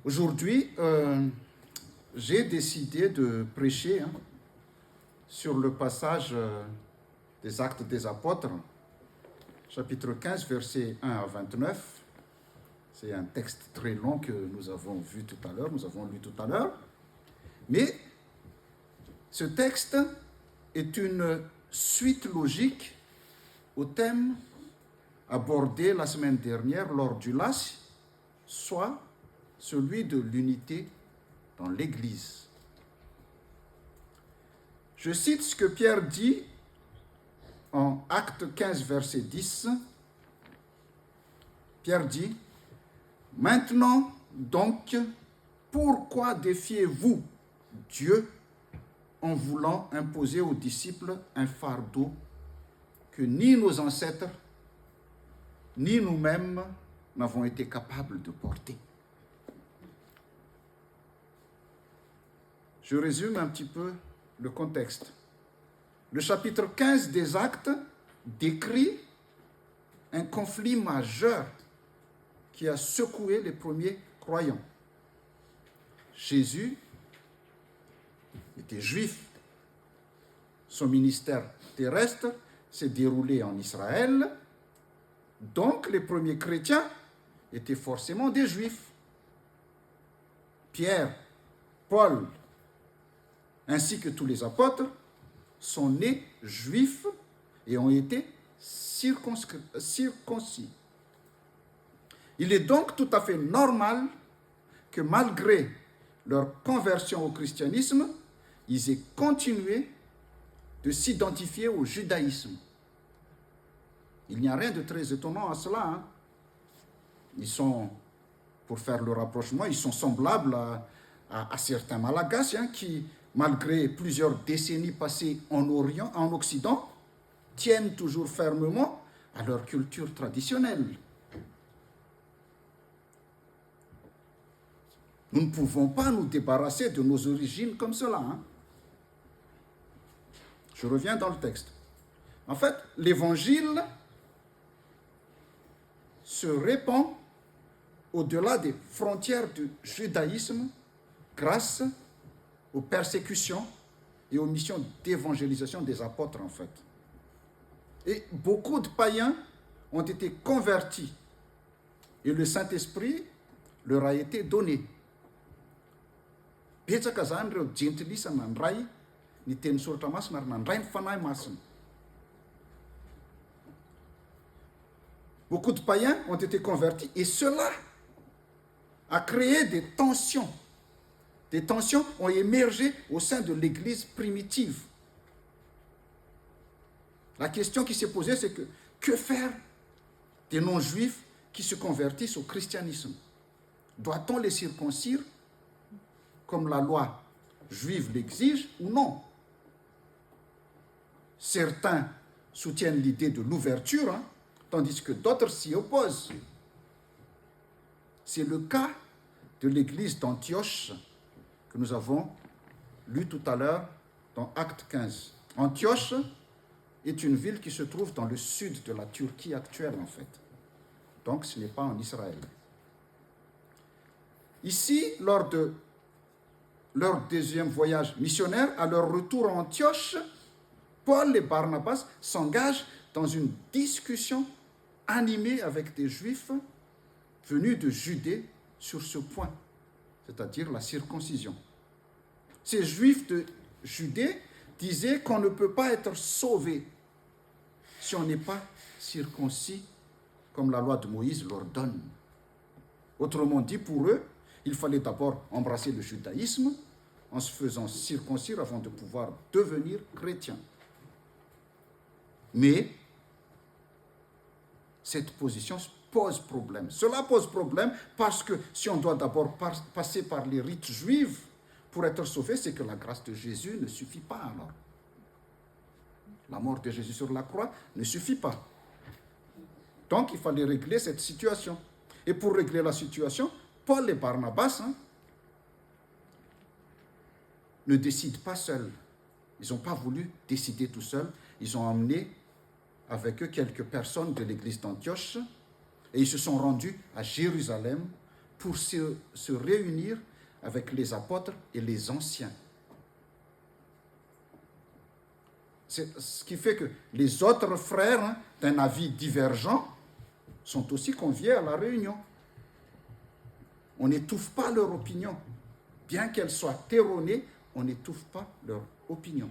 Aujourd'hui, j'ai décidé de prêcher sur le passage des Actes des Apôtres, chapitre 15, versets 1 à 29. C'est un texte très long que nous avons lu tout à l'heure. Mais ce texte est une suite logique au thème abordé la semaine dernière lors du LAS, soit celui de l'unité dans l'Église. Je cite ce que Pierre dit en Acte 15, verset 10. Pierre dit: « Maintenant donc, pourquoi défiez-vous Dieu en voulant imposer aux disciples un fardeau que ni nos ancêtres, ni nous-mêmes n'avons été capables de porter ?» Je résume un petit peu le contexte. Le chapitre 15 des Actes décrit un conflit majeur qui a secoué les premiers croyants. Jésus était juif. Son ministère terrestre s'est déroulé en Israël. Donc, les premiers chrétiens étaient forcément des juifs. Pierre, Paul, ainsi que tous les apôtres, sont nés juifs et ont été circoncis. Il est donc tout à fait normal que malgré leur conversion au christianisme, ils aient continué de s'identifier au judaïsme. Il n'y a rien de très étonnant à cela. Ils sont, pour faire le rapprochement, ils sont semblables à certains Malagasy qui, malgré plusieurs décennies passées en Orient, en Occident, tiennent toujours fermement à leur culture traditionnelle. Nous ne pouvons pas nous débarrasser de nos origines comme cela. Je reviens dans le texte. En fait, l'évangile se répand au-delà des frontières du judaïsme grâce aux persécutions et aux missions d'évangélisation des apôtres, en fait. Et beaucoup de païens ont été convertis et le Saint-Esprit leur a été donné. Betsaka zany ireo jentilisa nandray ny teny soratra masina ary nandray ny fanahy masina. Beaucoup de païens ont été convertis et cela a créé des tensions. Des tensions ont émergé au sein de l'Église primitive. La question qui s'est posée, c'est que faire des non-juifs qui se convertissent au christianisme? Doit-on les circoncire comme la loi juive l'exige ou non? Certains soutiennent l'idée de l'ouverture, tandis que d'autres s'y opposent. C'est le cas de l'église d'Antioche que nous avons lu tout à l'heure dans Acte 15. Antioche est une ville qui se trouve dans le sud de la Turquie actuelle, en fait. Donc, ce n'est pas en Israël. Ici, lors de leur deuxième voyage missionnaire, à leur retour à Antioche, Paul et Barnabas s'engagent dans une discussion animée avec des Juifs venus de Judée sur ce point, c'est-à-dire la circoncision. Ces Juifs de Judée disaient qu'on ne peut pas être sauvé si on n'est pas circoncis comme la loi de Moïse leur donne. Autrement dit, pour eux, il fallait d'abord embrasser le judaïsme en se faisant circoncire avant de pouvoir devenir chrétien. Mais cette position pose problème. Cela pose problème parce que si on doit d'abord passer par les rites juifs pour être sauvé, c'est que la grâce de Jésus ne suffit pas alors. La mort de Jésus sur la croix ne suffit pas. Donc il fallait régler cette situation. Et pour régler la situation, Paul et Barnabas ne décident pas seuls. Ils n'ont pas voulu décider tout seuls. Ils ont emmené avec eux quelques personnes de l'église d'Antioche et ils se sont rendus à Jérusalem pour se réunir avec les apôtres et les anciens. C'est ce qui fait que les autres frères d'un avis divergent sont aussi conviés à la réunion. On n'étouffe pas leur opinion. Bien qu'elle soit erronée, on n'étouffe pas leur opinion.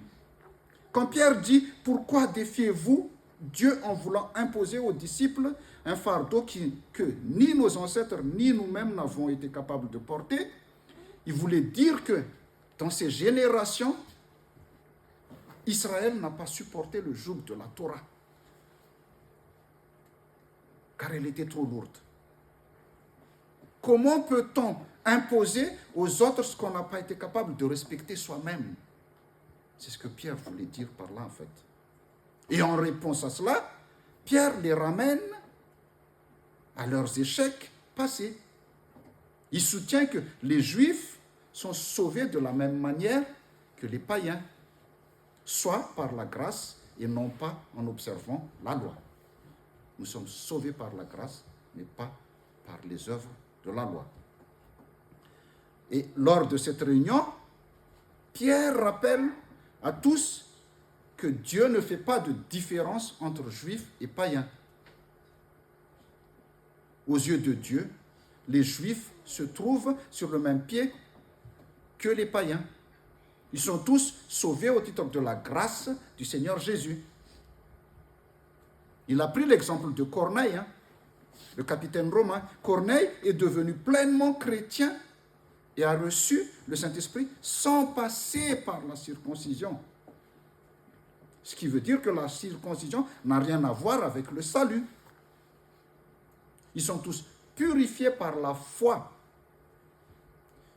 Quand Pierre dit « Pourquoi défiez-vous Dieu en voulant imposer aux disciples un fardeau que ni nos ancêtres ni nous-mêmes n'avons été capables de porter ?» Il voulait dire que dans ces générations, Israël n'a pas supporté le joug de la Torah, car elle était trop lourde. Comment peut-on imposer aux autres ce qu'on n'a pas été capable de respecter soi-même? C'est ce que Pierre voulait dire par là, en fait. Et en réponse à cela, Pierre les ramène à leurs échecs passés. Il soutient que les Juifs sont sauvés de la même manière que les païens, soit par la grâce et non pas en observant la loi. Nous sommes sauvés par la grâce, mais pas par les œuvres de la loi. Et lors de cette réunion, Pierre rappelle à tous que Dieu ne fait pas de différence entre juifs et païens. Aux yeux de Dieu, les juifs se trouvent sur le même pied que les païens. Ils sont tous sauvés au titre de la grâce du Seigneur Jésus. Il a pris l'exemple de Corneille, le capitaine romain. Corneille est devenu pleinement chrétien et a reçu le Saint-Esprit sans passer par la circoncision. Ce qui veut dire que la circoncision n'a rien à voir avec le salut. Ils sont tous purifiés par la foi.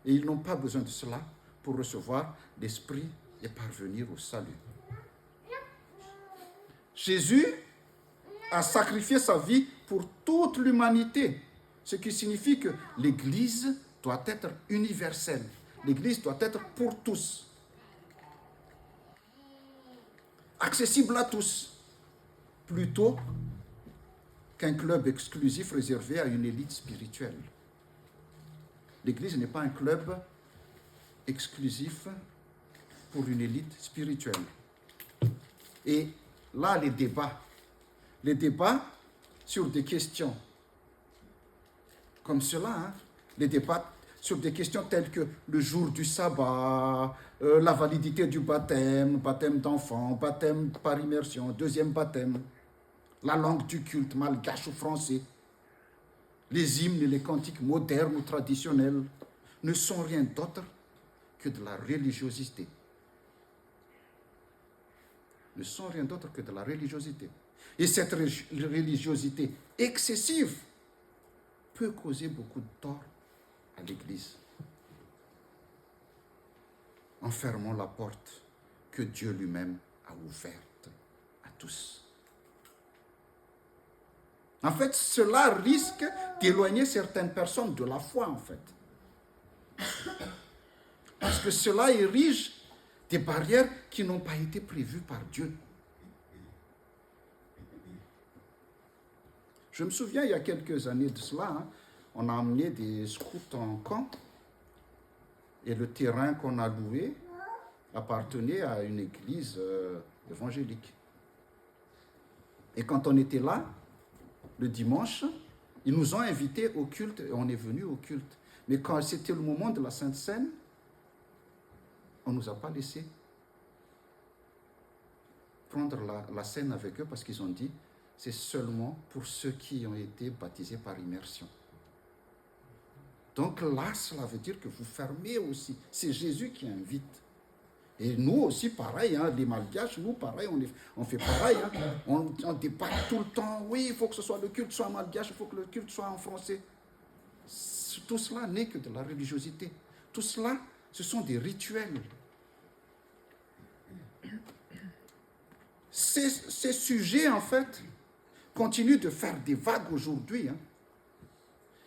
Et ils n'ont pas besoin de cela pour recevoir l'Esprit et parvenir au salut. Jésus a sacrifié sa vie pour toute l'humanité, ce qui signifie que l'Église doit être universelle. L'Église doit être pour tous, accessible à tous, plutôt qu'un club exclusif réservé à une élite spirituelle. L'Église n'est pas un club exclusif pour une élite spirituelle. Et là, les débats sur des questions comme cela, les débats sur des questions telles que le jour du sabbat, la validité du baptême, baptême d'enfant, baptême par immersion, deuxième baptême, la langue du culte, malgache ou français, les hymnes et les cantiques modernes ou traditionnels ne sont rien d'autre que de la religiosité. Ne sont rien d'autre que de la religiosité. Et cette religiosité excessive peut causer beaucoup de tort à l'Église. En fermant la porte que Dieu lui-même a ouverte à tous. En fait, cela risque d'éloigner certaines personnes de la foi, en fait. Parce que cela érige des barrières qui n'ont pas été prévues par Dieu. Je me souviens, il y a quelques années de cela, on a amené des scouts en camp et le terrain qu'on a loué appartenait à une église évangélique. Et quand on était là, le dimanche, ils nous ont invités au culte et on est venu au culte. Mais quand c'était le moment de la Sainte Seine, on ne nous a pas laissé prendre la scène avec eux parce qu'ils ont dit c'est seulement pour ceux qui ont été baptisés par immersion. Donc là, cela veut dire que vous fermez aussi. C'est Jésus qui invite. Et nous aussi, pareil, les Malgaches, nous, pareil, on fait pareil. On débat tout le temps. Oui, il faut que ce soit le culte soit malgache, il faut que le culte soit en français. Tout cela n'est que de la religiosité. Tout cela, ce sont des rituels. Ces sujets, en fait, continuent de faire des vagues aujourd'hui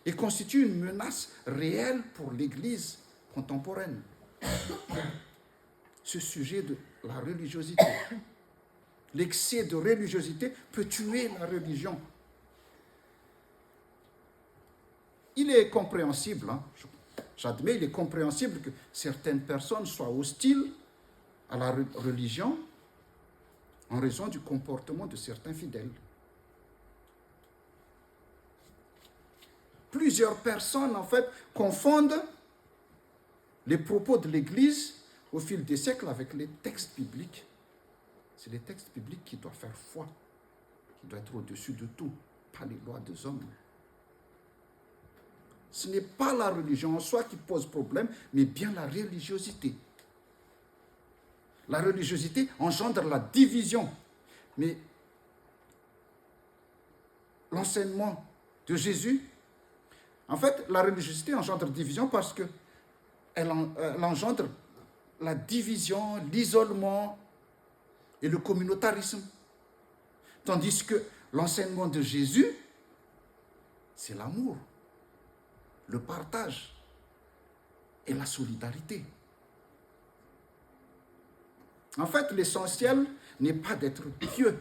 et constituent une menace réelle pour l'Église contemporaine. Ce sujet de la religiosité. L'excès de religiosité peut tuer la religion. il est compréhensible, hein, j'admets, il est compréhensible que certaines personnes soient hostiles à la religion en raison du comportement de certains fidèles. Plusieurs personnes, en fait, confondent les propos de l'Église au fil des siècles avec les textes bibliques. C'est les textes bibliques qui doivent faire foi, qui doivent être au-dessus de tout, pas les lois des hommes. Ce n'est pas la religion en soi qui pose problème, mais bien la religiosité. La religiosité engendre la division. Mais l'enseignement de Jésus, en fait, la religiosité engendre division parce qu'elle engendre la division, l'isolement et le communautarisme. Tandis que l'enseignement de Jésus, c'est l'amour, le partage et la solidarité. En fait, l'essentiel n'est pas d'être pieux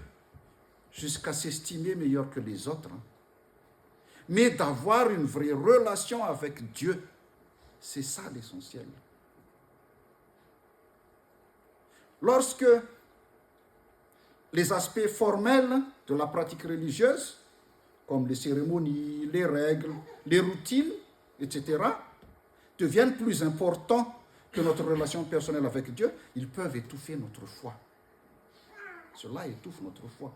jusqu'à s'estimer meilleur que les autres, mais d'avoir une vraie relation avec Dieu. C'est ça l'essentiel. Lorsque les aspects formels de la pratique religieuse, comme les cérémonies, les règles, les routines, etc., deviennent plus importants que notre relation personnelle avec Dieu, ils peuvent étouffer notre foi. Cela étouffe notre foi.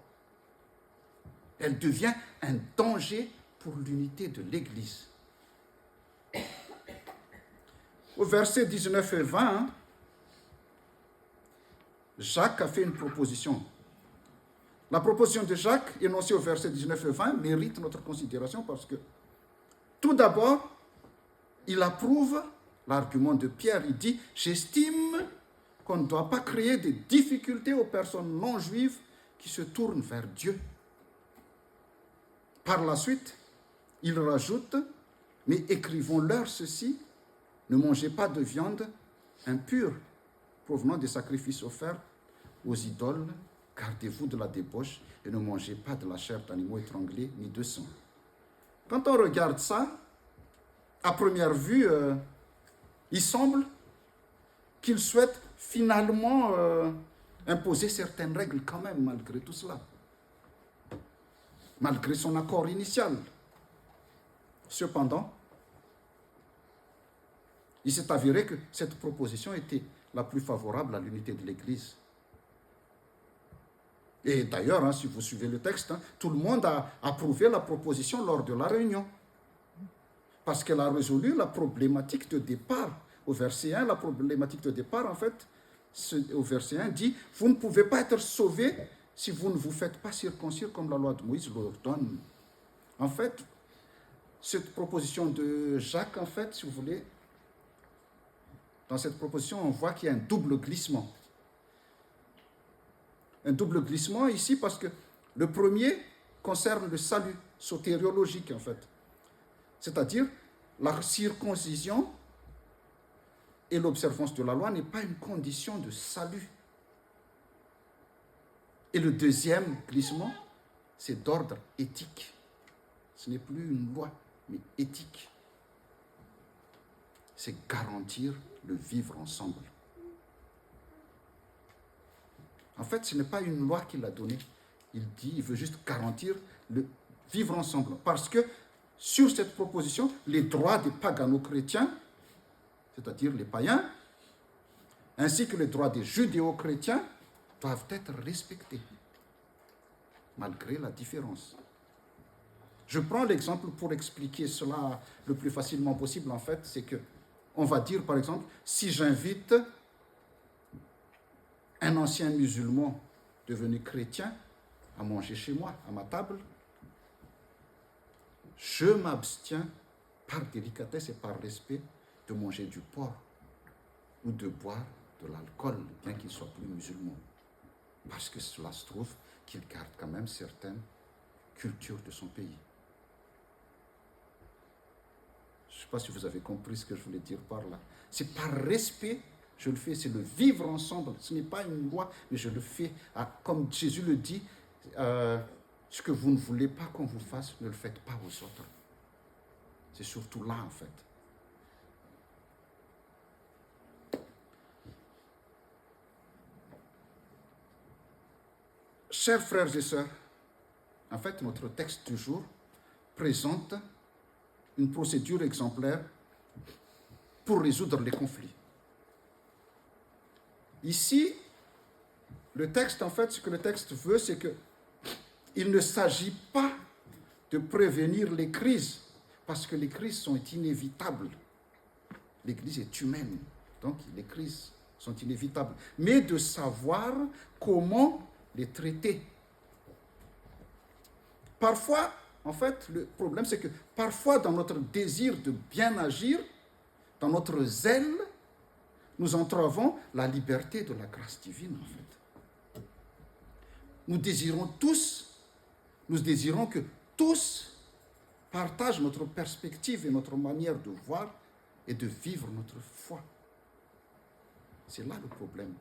Elle devient un danger pour l'unité de l'Église. Au verset 19 et 20, Jacques a fait une proposition. La proposition de Jacques, énoncée au verset 19 et 20, mérite notre considération parce que, tout d'abord, il approuve l'argument de Pierre. Il dit « J'estime qu'on ne doit pas créer de difficultés aux personnes non juives qui se tournent vers Dieu. » Par la suite, il rajoute « Mais écrivons-leur ceci, ne mangez pas de viande impure provenant des sacrifices offerts aux idoles, gardez-vous de la débauche et ne mangez pas de la chair d'animaux étranglés ni de sang. » Quand on regarde ça, à première vue, il semble qu'il souhaite finalement imposer certaines règles quand même, malgré tout cela. Malgré son accord initial. Cependant, il s'est avéré que cette proposition était la plus favorable à l'unité de l'Église. Et d'ailleurs, si vous suivez le texte, tout le monde a approuvé la proposition lors de la réunion. Parce qu'elle a résolu la problématique de départ. Au verset 1, la problématique de départ, en fait, au verset 1 dit « Vous ne pouvez pas être sauvés si vous ne vous faites pas circoncire comme la loi de Moïse l'ordonne. » En fait, cette proposition de Jacques, en fait, si vous voulez, dans cette proposition, on voit qu'il y a un double glissement. Un double glissement ici parce que le premier concerne le salut sotériologique, en fait. C'est-à-dire, la circoncision et l'observance de la loi n'est pas une condition de salut. Et le deuxième glissement, c'est d'ordre éthique. Ce n'est plus une loi, mais éthique. C'est garantir le vivre ensemble. En fait, ce n'est pas une loi qu'il a donnée. Il veut juste garantir le vivre ensemble. Parce que sur cette proposition, les droits des pagano-chrétiens, c'est-à-dire les païens, ainsi que les droits des judéo-chrétiens, doivent être respectés, malgré la différence. Je prends l'exemple pour expliquer cela le plus facilement possible, en fait, c'est que, on va dire, par exemple, si j'invite un ancien musulman devenu chrétien à manger chez moi, à ma table, je m'abstiens par délicatesse et par respect de manger du porc ou de boire de l'alcool, bien qu'il soit plus musulman. Parce que cela se trouve qu'il garde quand même certaines cultures de son pays. Je ne sais pas si vous avez compris ce que je voulais dire par là. C'est par respect, je le fais, c'est le vivre ensemble. Ce n'est pas une loi, mais je le fais. Comme Jésus le dit, ce que vous ne voulez pas qu'on vous fasse, ne le faites pas aux autres. C'est surtout là, en fait. Chers frères et sœurs, en fait, notre texte du jour présente une procédure exemplaire pour résoudre les conflits. Ici, le texte, en fait, ce que le texte veut, c'est qu'il ne s'agit pas de prévenir les crises, parce que les crises sont inévitables. L'Église est humaine, donc les crises sont inévitables, mais de savoir comment les traiter. Parfois, en fait, le problème, c'est que parfois, dans notre désir de bien agir, dans notre zèle, nous entravons la liberté de la grâce divine, en fait. Nous désirons que tous partagent notre perspective et notre manière de voir et de vivre notre foi. C'est là le problème.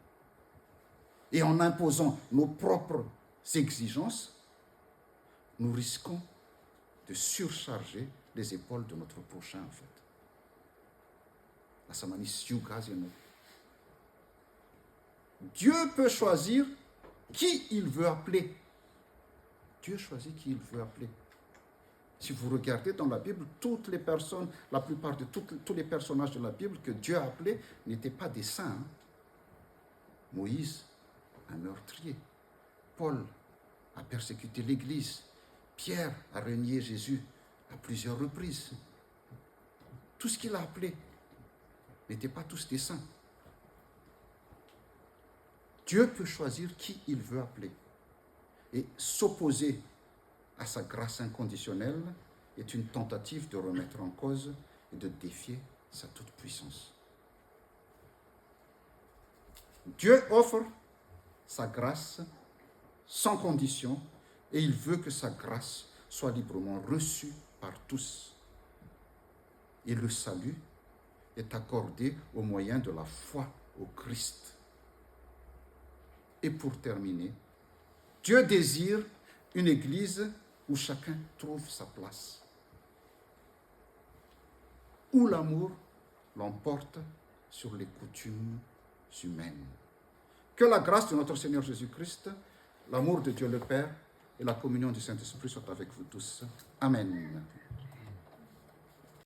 Et en imposant nos propres exigences, nous risquons de surcharger les épaules de notre prochain, en fait. La Samanis Yugasino. Dieu peut choisir qui il veut appeler. Dieu choisit qui il veut appeler. Si vous regardez dans la Bible, toutes les personnes, la plupart de tous les personnages de la Bible que Dieu a appelés n'étaient pas des saints. Hein? Moïse, un meurtrier. Paul a persécuté l'Église. Pierre a renié Jésus à plusieurs reprises. Tout ce qu'il a appelé n'étaient pas tous des saints. Dieu peut choisir qui il veut appeler. Et s'opposer à sa grâce inconditionnelle est une tentative de remettre en cause et de défier sa toute-puissance. Dieu offre sa grâce sans condition et il veut que sa grâce soit librement reçue par tous. Et le salut est accordé au moyen de la foi au Christ. Et pour terminer, Dieu désire une église où chacun trouve sa place, où l'amour l'emporte sur les coutumes humaines. Que la grâce de notre Seigneur Jésus-Christ, l'amour de Dieu le Père et la communion du Saint-Esprit soient avec vous tous. Amen.